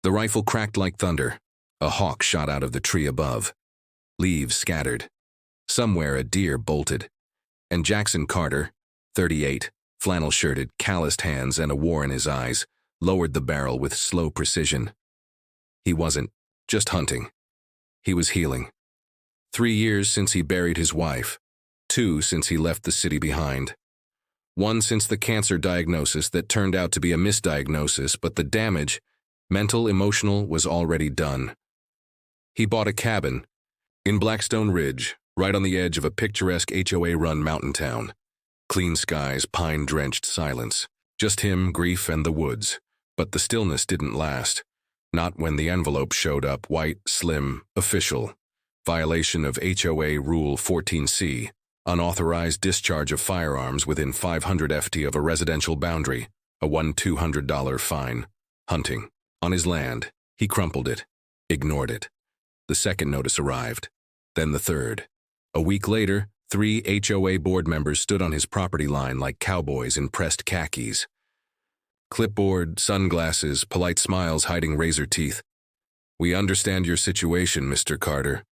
The rifle cracked like thunder. A hawk shot out of the tree above. Leaves scattered. Somewhere a deer bolted. And Jackson Carter, 38, flannel-shirted, calloused hands and a war in his eyes, lowered the barrel with slow precision. He wasn't just hunting. He was healing. 3 years since he buried his wife. 2 since he left the city behind. 1 since the cancer diagnosis that turned out to be a misdiagnosis, but the damage, mental, emotional, was already done. He bought a cabin in Blackstone Ridge, right on the edge of a picturesque HOA-run mountain town. Clean skies, pine-drenched silence. Just him, grief, and the woods. But the stillness didn't last. Not when the envelope showed up, white, slim, official. Violation of HOA Rule 14C. Unauthorized discharge of firearms within 500 ft of a residential boundary. A $1,200 fine. Hunting. On his land. He crumpled it. Ignored it. The second notice arrived. Then the third. A week later, 3 HOA board members stood on his property line like cowboys in pressed khakis. Clipboard, sunglasses, polite smiles hiding razor teeth. "We understand your situation, Mr. Carter,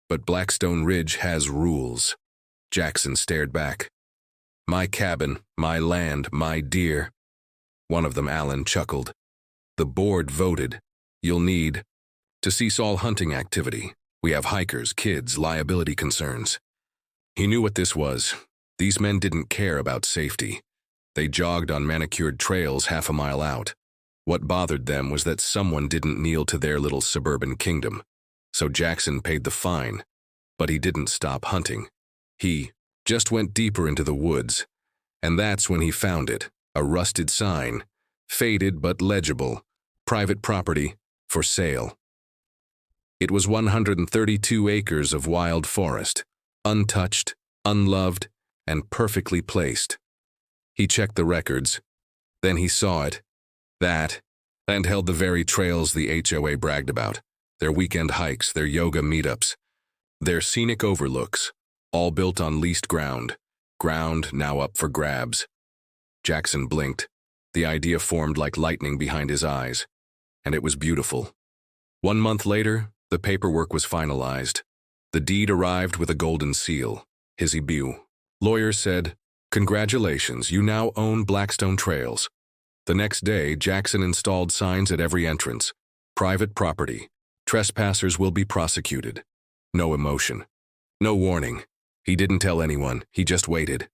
but Blackstone Ridge has rules." Jackson stared back. "My cabin, my land, my deer." One of them, Alan, chuckled. "The board voted. You'll need to cease all hunting activity. We have hikers, kids, liability concerns." He knew what this was. These men didn't care about safety. They jogged on manicured trails half a mile out. What bothered them was that someone didn't kneel to their little suburban kingdom. So Jackson paid the fine, but he didn't stop hunting. He just went deeper into the woods, and that's when he found it, a rusted sign, faded but legible, private property, for sale. It was 132 acres of wild forest, untouched, unloved, and perfectly placed. He checked the records. Then he saw it, and held the very trails the HOA bragged about, their weekend hikes, their yoga meetups, their scenic overlooks, all built on leased ground now up for grabs. Jackson blinked. The idea formed like lightning behind his eyes, and it was beautiful. 1 month later, the paperwork was finalized. The deed arrived with a golden seal, his debut. Lawyers said, "Congratulations, you now own Blackstone Trails." The next day, Jackson installed signs at every entrance. "Private property. Trespassers will be prosecuted." No emotion. No warning. He didn't tell anyone. He just waited.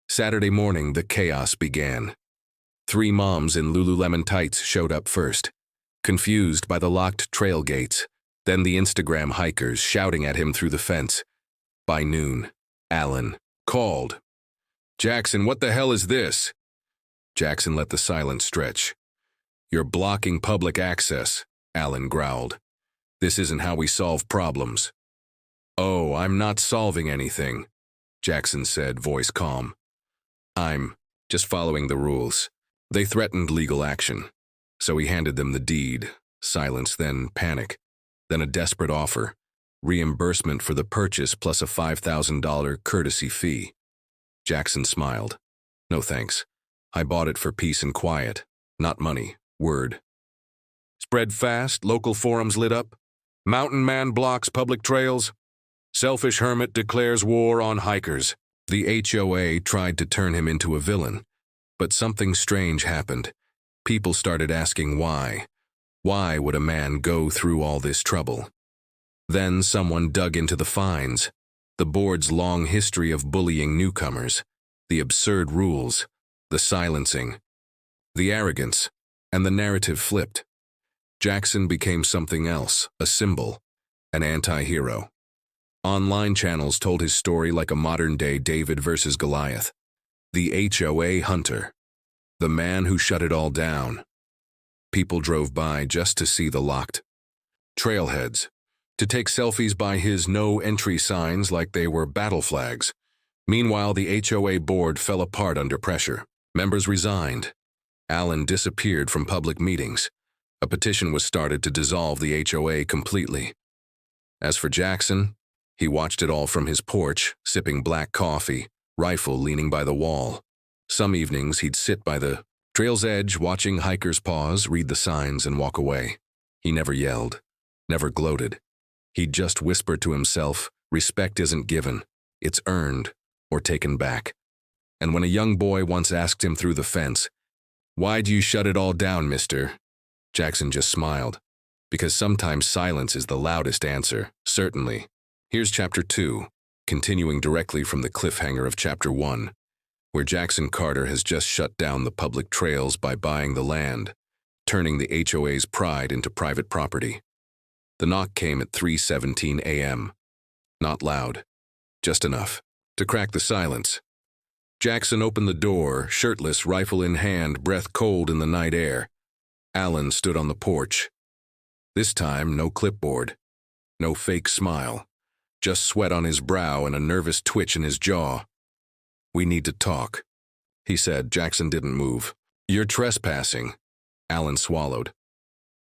Saturday morning, the chaos began. 3 moms in Lululemon tights showed up first, confused by the locked trail gates, then the Instagram hikers shouting at him through the fence. By noon, Alan called. "Jackson, what the hell is this?" Jackson let the silence stretch. "You're blocking public access," Alan growled. "This isn't how we solve problems." "Oh, I'm not solving anything," Jackson said, voice calm. "I'm just following the rules." They threatened legal action, so he handed them the deed. Silence, then panic, then a desperate offer. Reimbursement for the purchase plus a $5,000 courtesy fee. Jackson smiled. "No thanks. I bought it for peace and quiet, not money, word." Spread fast, local forums lit up. Mountain man blocks public trails. Selfish hermit declares war on hikers. The HOA tried to turn him into a villain, but something strange happened. People started asking why. Why would a man go through all this trouble? Then someone dug into the fines, the board's long history of bullying newcomers, the absurd rules, the silencing, the arrogance, and the narrative flipped. Jackson became something else, a symbol, an anti-hero. Online channels told his story like a modern-day David versus Goliath. The HOA hunter, the man who shut it all down. People drove by just to see the locked trailheads, to take selfies by his no-entry signs like they were battle flags. Meanwhile, the HOA board fell apart under pressure. Members resigned. Alan disappeared from public meetings. A petition was started to dissolve the HOA completely. As for Jackson, he watched it all from his porch, sipping black coffee, rifle leaning by the wall. Some evenings he'd sit by the Trail's edge, watching hikers pause, read the signs, and walk away. He never yelled, never gloated. He'd just whispered to himself, respect isn't given, it's earned or taken back. And when a young boy once asked him through the fence, "Why'd you shut it all down, mister?" Jackson just smiled. Because sometimes silence is the loudest answer, certainly. Here's Chapter 2, continuing directly from the cliffhanger of Chapter 1, where Jackson Carter has just shut down the public trails by buying the land, turning the HOA's pride into private property. The knock came at 3:17 a.m. Not loud, just enough to crack the silence. Jackson opened the door, shirtless, rifle in hand, breath cold in the night air. Alan stood on the porch. This time, no clipboard, no fake smile, just sweat on his brow and a nervous twitch in his jaw. "We need to talk," he said. Jackson didn't move. "You're trespassing." Alan swallowed.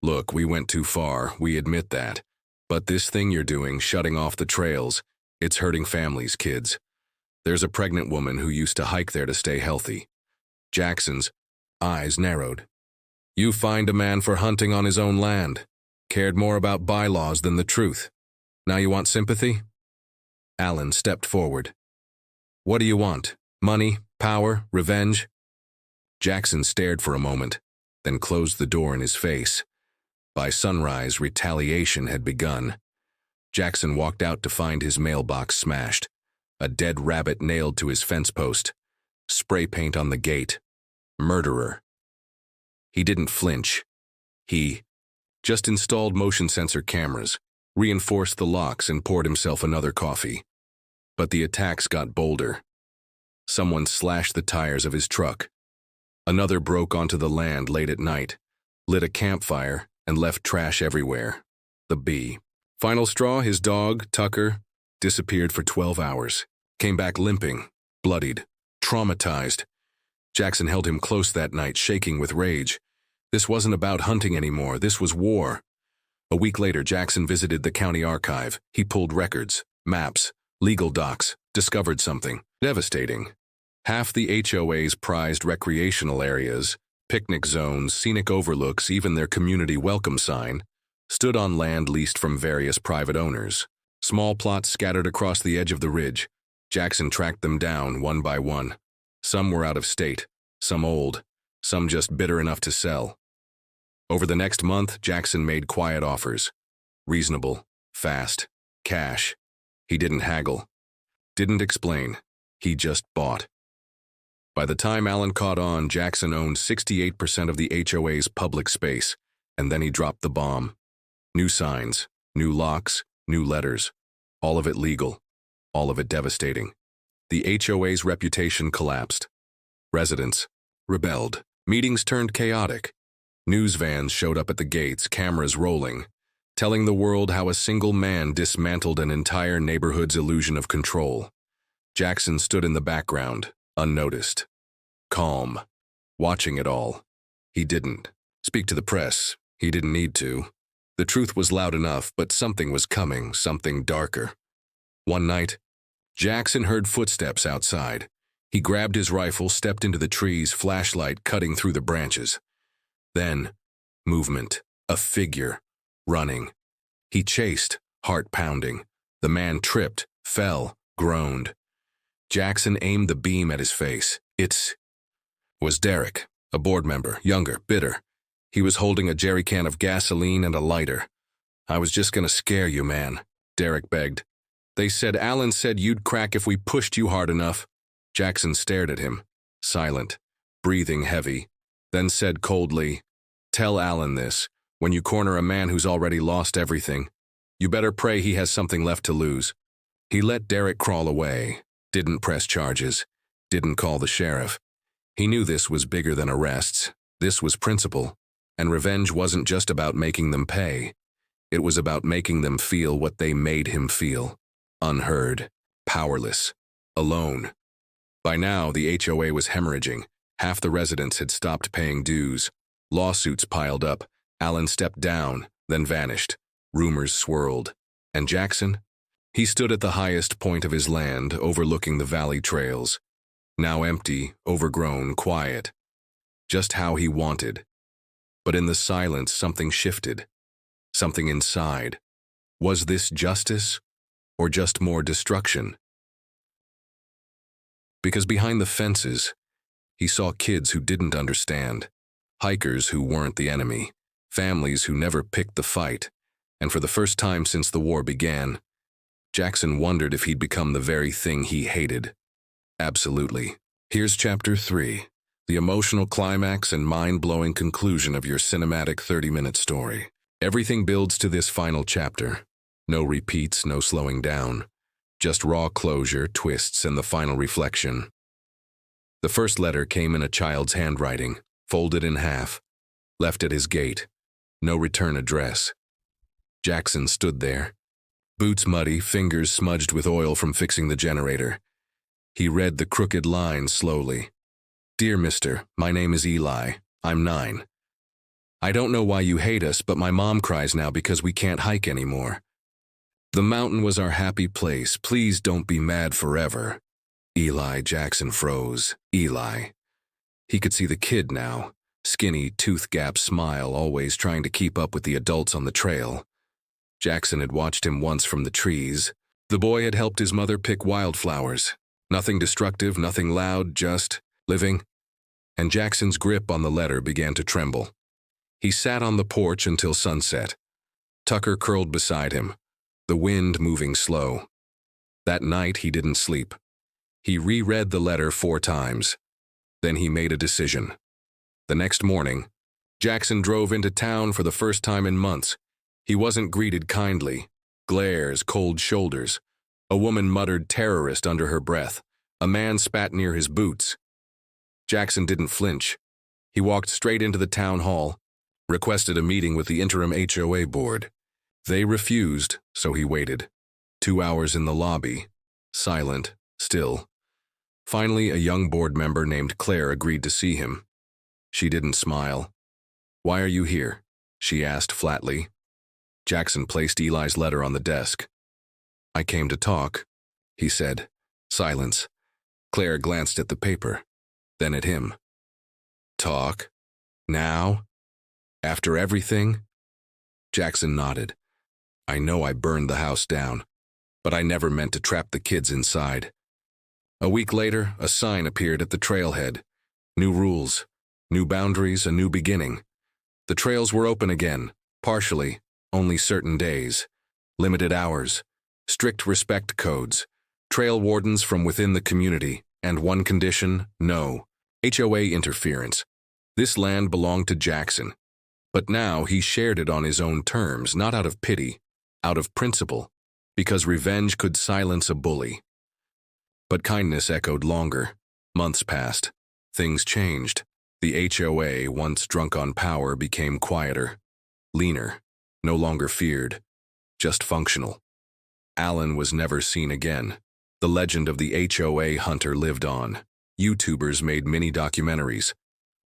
"Look, we went too far, we admit that. But this thing you're doing, shutting off the trails, it's hurting families, kids. There's a pregnant woman who used to hike there to stay healthy." Jackson's eyes narrowed. "You fined a man for hunting on his own land. Cared more about bylaws than the truth. Now you want sympathy?" Alan stepped forward. "What do you want? Money? Power? Revenge?" Jackson stared for a moment, then closed the door in his face. By sunrise, retaliation had begun. Jackson walked out to find his mailbox smashed, a dead rabbit nailed to his fence post, spray paint on the gate. Murderer. He didn't flinch. He just installed motion sensor cameras, reinforced the locks, and poured himself another coffee. But the attacks got bolder. Someone slashed the tires of his truck. Another broke onto the land late at night, lit a campfire, and left trash everywhere. The bee. Final straw, his dog, Tucker, disappeared for 12 hours. Came back limping, bloodied, traumatized. Jackson held him close that night, shaking with rage. This wasn't about hunting anymore, this was war. A week later, Jackson visited the county archive. He pulled records, maps, legal docs, discovered something devastating. Half the HOA's prized recreational areas, picnic zones, scenic overlooks, even their community welcome sign, stood on land leased from various private owners. Small plots scattered across the edge of the ridge. Jackson tracked them down one by one. Some were out of state, some old, some just bitter enough to sell. Over the next month, Jackson made quiet offers. Reasonable, fast, cash. He didn't haggle, didn't explain. He just bought. By the time Alan caught on, Jackson owned 68% of the HOA's public space, and then he dropped the bomb. New signs, new locks, new letters. All of it legal, all of it devastating. The HOA's reputation collapsed. Residents rebelled. Meetings turned chaotic. News vans showed up at the gates, cameras rolling, telling the world how a single man dismantled an entire neighborhood's illusion of control. Jackson stood in the background, unnoticed, calm, watching it all. He didn't speak to the press. He didn't need to. The truth was loud enough, but something was coming, something darker. One night, Jackson heard footsteps outside. He grabbed his rifle, stepped into the trees, flashlight cutting through the branches. Then, movement, a figure, running. He chased, heart pounding. The man tripped, fell, groaned. Jackson aimed the beam at his face. It was Derek, a board member, younger, bitter. He was holding a jerry can of gasoline and a lighter. "I was just gonna scare you, man," Derek begged. Alan said you'd crack if we pushed you hard enough." Jackson stared at him, silent, breathing heavy, then said coldly, "Tell Alan this. When you corner a man who's already lost everything, you better pray he has something left to lose." He let Derek crawl away, didn't press charges, didn't call the sheriff. He knew this was bigger than arrests. This was principle, and revenge wasn't just about making them pay. It was about making them feel what they made him feel. Unheard, powerless, alone. By now, the HOA was hemorrhaging. Half the residents had stopped paying dues. Lawsuits piled up. Alan stepped down, then vanished. Rumors swirled. And Jackson? He stood at the highest point of his land, overlooking the valley trails. Now empty, overgrown, quiet. just how he wanted. But in the silence, something shifted. Something inside. Was this justice, or just more destruction? Because behind the fences, he saw kids who didn't understand, hikers who weren't the enemy, families who never picked the fight, and for the first time since the war began, Jackson wondered if he'd become the very thing he hated. Absolutely. Here's Chapter 3, the emotional climax and mind-blowing conclusion of your cinematic 30-minute story. Everything builds to this final chapter. No repeats, no slowing down. Just raw closure, twists, and the final reflection. The first letter came in a child's handwriting, folded in half, left at his gate. No return address. Jackson stood there, boots muddy, fingers smudged with oil from fixing the generator. He read the crooked lines slowly. Dear Mister, my name is Eli. I'm 9. I don't know why you hate us, but my mom cries now because we can't hike anymore. The mountain was our happy place. Please don't be mad forever. Eli. Jackson froze. Eli. He could see the kid now. Skinny, tooth-gap smile, always trying to keep up with the adults on the trail. Jackson had watched him once from the trees. The boy had helped his mother pick wildflowers. Nothing destructive, nothing loud, just living. And Jackson's grip on the letter began to tremble. He sat on the porch until sunset. Tucker curled beside him, the wind moving slow. That night he didn't sleep. He reread the letter 4 times. Then he made a decision. The next morning, Jackson drove into town for the first time in months. He wasn't greeted kindly. Glares, cold shoulders. A woman muttered terrorist under her breath. A man spat near his boots. Jackson didn't flinch. He walked straight into the town hall, requested a meeting with the interim HOA board. They refused, so he waited. 2 hours in the lobby, silent, still. Finally, a young board member named Claire agreed to see him. She didn't smile. Why are you here? She asked flatly. Jackson placed Eli's letter on the desk. I came to talk, he said. Silence. Claire glanced at the paper, then at him. Talk? Now? After everything? Jackson nodded. I know I burned the house down, but I never meant to trap the kids inside. A week later, a sign appeared at the trailhead. New rules, new boundaries, a new beginning. The trails were open again, partially, only certain days. Limited hours, strict respect codes, trail wardens from within the community, and one condition, no HOA interference. This land belonged to Jackson, but now he shared it on his own terms, not out of pity, out of principle, because revenge could silence a bully. But kindness echoed longer. Months passed. Things changed. The HOA, once drunk on power, became quieter, leaner, no longer feared, just functional. Alan was never seen again. The legend of the HOA hunter lived on. YouTubers made mini documentaries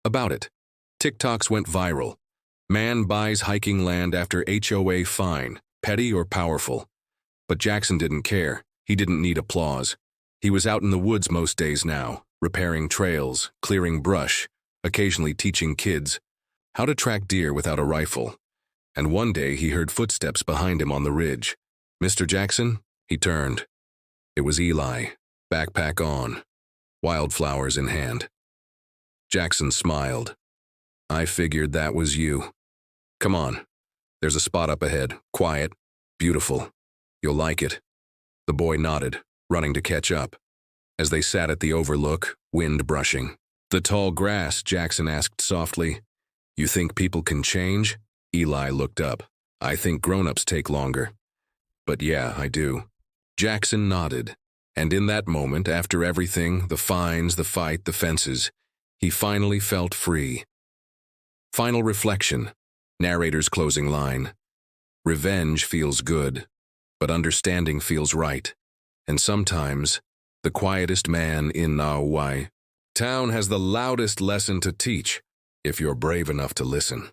about it. TikToks went viral. Man buys hiking land after HOA fine, petty or powerful. But Jackson didn't care. He didn't need applause. He was out in the woods most days now, repairing trails, clearing brush, occasionally teaching kids how to track deer without a rifle. And one day he heard footsteps behind him on the ridge. Mr. Jackson? He turned. It was Eli, backpack on, wildflowers in hand. Jackson smiled. I figured that was you. Come on. There's a spot up ahead, quiet, beautiful. You'll like it. The boy nodded, running to catch up. As they sat at the overlook, wind brushing. The tall grass, Jackson asked softly. You think people can change? Eli looked up. I think grown-ups take longer. But yeah, I do. Jackson nodded. And in that moment, after everything, the fines, the fight, the fences, he finally felt free. Final reflection. Narrator's closing line. Revenge feels good, but understanding feels right. And sometimes, the quietest man in HOA town has the loudest lesson to teach, if you're brave enough to listen.